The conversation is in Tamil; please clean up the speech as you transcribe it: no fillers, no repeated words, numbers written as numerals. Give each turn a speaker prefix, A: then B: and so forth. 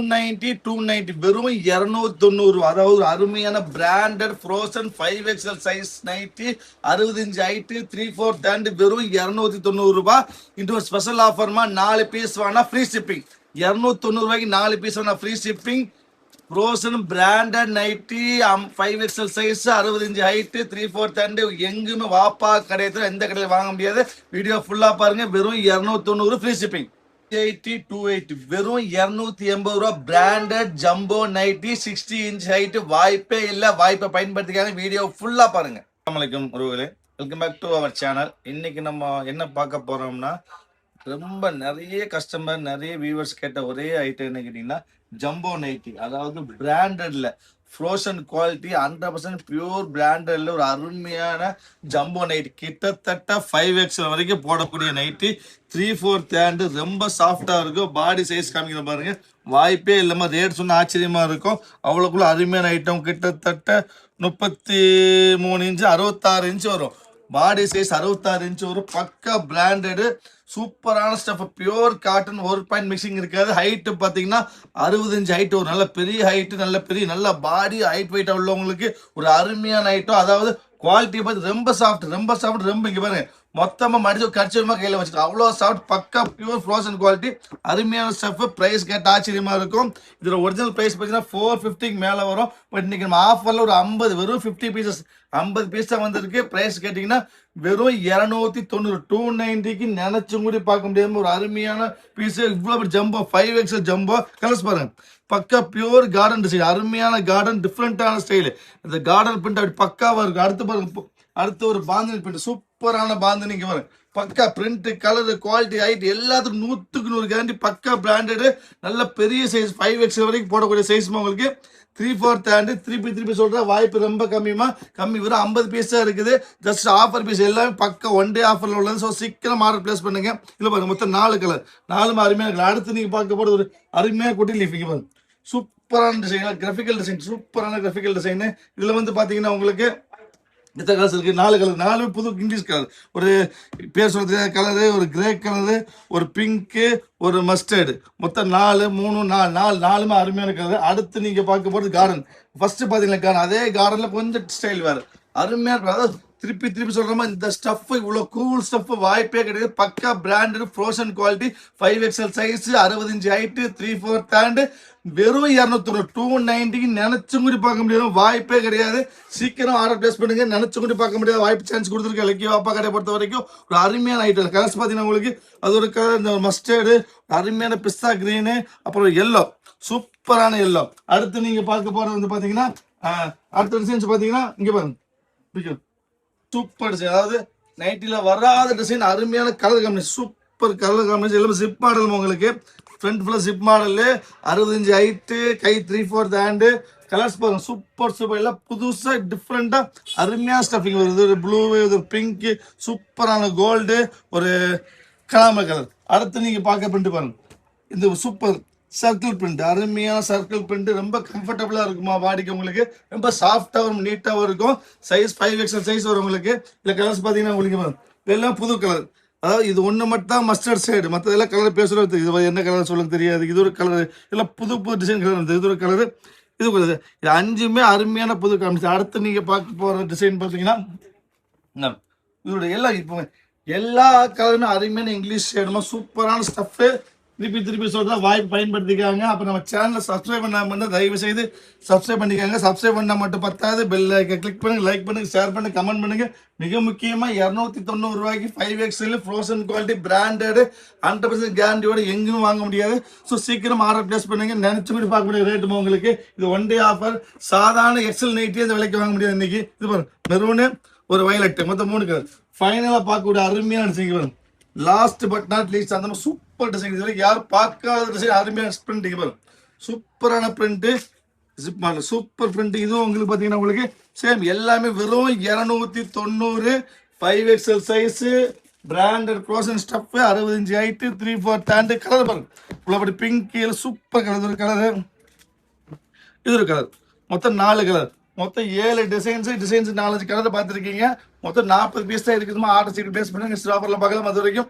A: 290 வெறும் 290. அதாவது அருமையான branded frozen 5XL size nighty 65 height 3/4 hand வெறும் 290 ரூபாய். இன்னொரு ஸ்பெஷல் ஆஃபர்மா 4 பீஸ் வாங்கினா ஃப்ரீ ஷிப்பிங். 290 ரூபாய்க்கு 4 பீஸ் வாங்கினா free shipping. Frozen branded nighty 5XL size 65 height 3/4 hand எங்குமே வாப்பா கடையத்தில் எந்த கடையில் வாங்க முடியாது. வீடியோ ஃபுல்லா பாருங்க. வெறும் 290 ஃப்ரீ ஷிப்பிங். 280 வெறும் 280 ரூபா. Branded jumbo nighty 60 inch height. வாய்ப்பே இல்லை. வாய்ப்பை பயன்படுத்திக்காங்க. வீடியோ ஃபுல்லா பாருங்க. அஸ்ஸலாமு உறவுகளே, welcome back to our channel. இன்னைக்கு நம்ம என்ன பார்க்க போறோம்னா, ரொம்ப நிறைய கஸ்டமர் நிறைய வியூவர்ஸ் கேட்ட ஒரே ஐட்டம் என்ன கேட்டீங்கன்னா, ஜம்போ நைட்டி. அதாவது பிராண்டட்ல ஃப்ரோசன் குவாலிட்டி 100% பியூர் பிராண்டட்ல ஒரு அருமையான ஜம்போ நைட்டி. கிட்டத்தட்ட 5XL வரைக்கும் போடக்கூடிய நைட்டி. 3/4 ஹேண்ட் ரொம்ப சாஃப்டா இருக்கும். பாடி சைஸ் காமிக்கிற பாருங்க. வாய்ப்பே இல்லாம ரேட் சொன்ன ஆச்சரியமா இருக்கும். அவ்வளோக்குள்ள அருமையான ஐட்டம். கிட்டத்தட்ட 33 இன்ச்சு 66 இன்ச்சு வரும். பாடி சைஸ் 66 இன்ச்சு வரும். பக்கா பிராண்டடு சூப்பரான ஸ்டஃப். Pure cotton. ஒரு பாயிண்ட் மிக்சிங் இருக்காது. ஹைட்டு பார்த்தீங்கன்னா 65 ஹைட். ஒரு நல்ல பெரிய ஹைட்டு, நல்ல பாடி ஹைட் வெயிட் உள்ளவங்களுக்கு ஒரு அருமையான ஐட்டம். அதாவது குவாலிட்டி பார்த்து ரொம்ப சாஃப்ட். ரொம்ப இங்கே பாருங்க, மொத்தமாக மடிச்சு கடிச்சமா கையில் வச்சுருக்கோம். அவ்வளோ சாஃப்ட். பக்கா பியூர் ஃப்ரோசன் குவாலிட்டி. அருமையான ஸ்டஃப். ப்ரைஸ் கேட்ட ஆச்சரியமா இருக்கும். இதோட ஒரிஜினல் ப்ரைஸ் பார்த்தீங்கன்னா 450 மேலே வரும். பட் இன்னைக்கு நம்ம ஆஃபரில் ஒரு 50 வெறும் 50 பீசஸ் 50 பீஸ் தான் வந்திருக்கு. ப்ரைஸ் கேட்டிங்கன்னா வெறும் 290. 290க்கு நினைச்சும் கூட பார்க்க முடியாம ஒரு அருமையான பீஸ். இவ்வளோ ஜம்போ 5XL ஜம்போ. கலர்ஸ் பாருங்க. பக்கா பியூர் கார்டன் டிசைன். அருமையான கார்டன், டிஃப்ரெண்டான ஸ்டைலு. இந்த கார்டன் பிரிண்ட் அப்படி பக்காவாக இருக்கும். அடுத்து பாருங்க, அடுத்து ஒரு பாந்தினி பிரிண்ட். சூப்பரான பாந்தினிக்கு பாருங்க. பக்கா பிரிண்ட், கலர், குவாலிட்டி, ஹைட் எல்லாத்துக்கும் 100க்கு 100 கேரண்டி. பக்கா பிராண்டடு. நல்ல பெரிய சைஸ் 5XL வரைக்கும் போடக்கூடிய சைஸ் உங்களுக்கு. 3/4 ஹேண்ட். திருப்பி சொல்ற வாய்ப்பு ரொம்ப கம்மி. வெறும் 50 பீஸ் தான் இருக்குது. ஜஸ்ட் ஆஃபர் பீஸ் எல்லாமே பக்கா ஒன் டே ஆஃபர்ல உள்ளது. ஸோ சீக்கிரம் ஆர்டர் பிளேஸ் பண்ணுங்க. இல்லை பாருங்க, மொத்தம் 4 கலர், 4 அருமையான கலர். அடுத்து நீங்க பார்க்க போது ஒரு அருமையான குட்டி லீஃபிங்க பாருங்க. சூப்பரான டிசைன், கிராஃபிக்கல் டிசைன், சூப்பரான கிராஃபிக்கல் டிசைன். இதுல வந்து பாத்தீங்கன்னா உங்களுக்கு எத்தனை கலர்ஸ் இருக்கு? 4 கலர். 4 புது இங்கிலீஷ் கலர். ஒரு பேர் சொல்றது கலரு, ஒரு கிரே கலரு, ஒரு பிங்க்கு, ஒரு மஸ்டர்டு. மொத்தம் 4 அருமையான கலர். அடுத்து நீங்க பார்க்க போறது கார்டன். ஃபர்ஸ்ட் பாத்தீங்கன்னா கார்டன். அதே கார்டன்ல கொஞ்சம் ஸ்டைல் வேறு. அருமையான. அதாவது திருப்பி சொல்ற மாதிரி இந்த ஸ்டஃப், இவ்வளோ கூல் ஸ்டஃப் வாய்ப்பே கிடையாது. பக்கா branded frozen quality. 5XL size 65 inch height 3/4 hand வெறும் 290. 290க்கு நினைச்சும் கூட பார்க்க முடியாது. வாய்ப்பே கிடையாது. சீக்கிரம் ஆர்டர் பிளேஸ் பண்ணுங்க. நினைச்சும் கூட பார்க்க முடியாது. வாய்ப்பு சான்ஸ் கொடுத்துருக்கு. இலக்கிய வாப்பா கடையை பொறுத்த வரைக்கும் ஒரு அருமையான ஐட்டம். கலர்ஸ் பார்த்தீங்கன்னா உங்களுக்கு அது ஒரு கலர், இந்த மஸ்டர்டு, அருமையான பிஸ்தா கிரீனு, அப்புறம் எல்லோ, சூப்பரான எல்லோ. அடுத்து நீங்க பார்க்க போறது வந்து பாத்தீங்கன்னா அடுத்த டிசைன்ஸ் பாத்தீங்கன்னா இங்க பாருங்க. Super design. அதாவது நைட்டில வராத டிசைன். அருமையான colour combination. Super colour combination. எல்லாமே ஜிப் மாடல் உங்களுக்கு. ஃப்ரண்ட் ஃபுல்லாக ஜிப் மாடலு. 65 inch height. கை 3/4 ஹேண்டு. கலர்ஸ் பாருங்க. சூப்பர் எல்லாம் புதுசா டிஃப்ரெண்டா அருமையான ஸ்டஃபிங் வருது. ஒரு ப்ளூ, ஒரு பிங்க், சூப்பரான கோல்டு, ஒரு கலாம கலர். அடுத்து நீங்க பார்க்க பிரிண்ட் பாருங்க. இந்த சூப்பர் சர்க்கிள் பிரிண்ட். அருமையான சர்க்கிள் பிரிண்ட். ரொம்ப கம்ஃபர்டபுளா இருக்குமா பாடிக்கு உங்களுக்கு. ரொம்ப சாஃப்டாகவும் நீட்டாகவும் இருக்கும். சைஸ் 5XL சைஸ் வரும் உங்களுக்கு. இல்லை கலர்ஸ் பார்த்தீங்கன்னா உங்களுக்கு எல்லாம் புது கலர். அதாவது இது ஒன்று மட்டும் தான் மஸ்டர்ட் சைடு. மற்றதெல்லாம் கலர் பேசுறது இது என்ன கலர் சொல்லுங்க தெரியாது. இது ஒரு கலர். இதெல்லாம் புது டிசைன் கலர். இது ஒரு கலரு. இது 5மே அருமையான புது காமிச்சு. அடுத்து நீங்க பார்க்க போற டிசைன் பார்த்தீங்கன்னா இதோட எல்லாம் இப்போ எல்லா கலருமே அருமையான இங்கிலீஷ் ஷேடுமா சூப்பரான ஸ்டஃப். திருப்பி சொல்றா வாய்ப்பு பயன்படுத்திக்காங்க. அப்போ நம்ம சேனலை சப்ஸ்கிரைப் பண்ணாம தயவு செய்து சப்ஸ்கிரைப் பண்ணிக்காங்க. சப்ஸ்கிரைப் பண்ண மட்டும் பத்தாது. பெல் கிளிக் பண்ணுங்க, லைக் பண்ணுங்க, ஷேர் பண்ணுங்க, கமெண்ட் பண்ணுங்க. மிக முக்கியமாக 290 ரூபாய்க்கு 5XL ஃப்ரோசன் குவாலிட்டி பிராண்டடு 100% கேரண்டியோட எங்கேயும் வாங்க முடியாது. ஸோ சீக்கிரம் ஆர்டர் பிளேஸ் பண்ணுங்க. நினைச்சு கூட பார்க்கக்கூடிய ரேட்டு உங்களுக்கு. இது ஒன் டே ஆஃபர். சாதாரண XL நைட்டி அந்த விலைக்கு வாங்க முடியாது இன்னைக்கு. இது பாருங்க, மெரூனு, ஒரு வயலட், மொத்தம் 3 கலர். ஃபைனலாக பார்க்கக்கூடிய அருமையான டிசைன் பாருங்க. லாஸ்ட் பட் நாட் லீஸ்ட் அந்த சூப்பர் டிசைன். இது வரைக்கும் யாரும் பார்க்காத டிசைன். அருமையான பிரிண்ட் பாருங்க. சூப்பரான print, zip model, super print. இதுவும் உங்களுக்கு பார்த்தீங்கன்னா உங்களுக்கு சேம் எல்லாமே வெறும் 290. 5XL size branded clothing stuff. 65 inch height 3/4 hand. Colour பாருங்க. இவ்வளோ பிங்க், சூப்பர் கலர். ஒரு கலரு, இது ஒரு கலர். மொத்தம் 4 கலர். மொத்தம் 7 டிசைன்ஸ் 4 கலர் பார்த்துருக்கீங்க. மொத்தம் 40 பீஸ் தான் இருக்குதுமா. ஆர்டர் சீட் பேஸ் பண்ணுங்க. நெக்ஸ்ட் ஆஃபர்ல பார்க்கலாம். அது வரைக்கும்